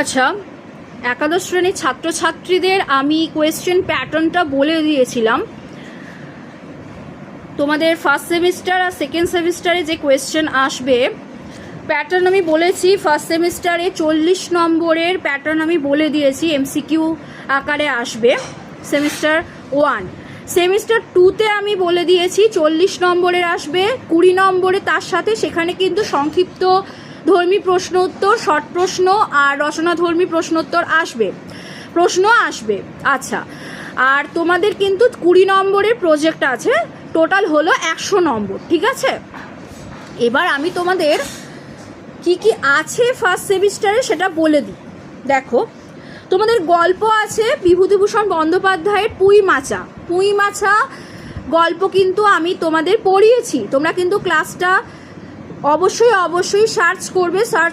আচ্ছা, একাদশ শ্রেণীর ছাত্রছাত্রীদের আমি কোয়েশ্চেন প্যাটার্নটা বলে দিয়েছিলাম। তোমাদের ফার্স্ট সেমিস্টার আর সেকেন্ড সেমিস্টারে যে কোয়েশ্চেন আসবে প্যাটার্ন আমি বলেছি। ফার্স্ট সেমিস্টারে 40 নম্বরের প্যাটার্ন আমি বলে দিয়েছি, এমসিকিউ আকারে আসবে সেমিস্টার 1। সেমিস্টার 2তে আমি বলে দিয়েছি 40 নম্বরের আসবে, 20 নম্বরে তার সাথে সেখানে কিন্তু সংক্ষিপ্ত ধর্মী প্রশ্ন উত্তর, শর্ট প্রশ্ন আর রচনাধর্মী প্রশ্নোত্তর প্রশ্ন আসবে। আচ্ছা, আর তোমাদের কিন্তু 20 নম্বরের প্রজেক্ট আছে, টোটাল হলো 100 নম্বর, ঠিক আছে। এবার আমি তোমাদের কি কি আছে ফার্স্ট সেমিস্টারে সেটা বলে দিই। দেখো, তোমাদের গল্প আছে বিভূতিভূষণ বন্দ্যোপাধ্যায়ের পুঁই মাছা গল্প কিন্তু আমি তোমাদের পড়িয়েছি। তোমরা কিন্তু ক্লাসটা অবশ্যই সার্চ করবে, সার্চ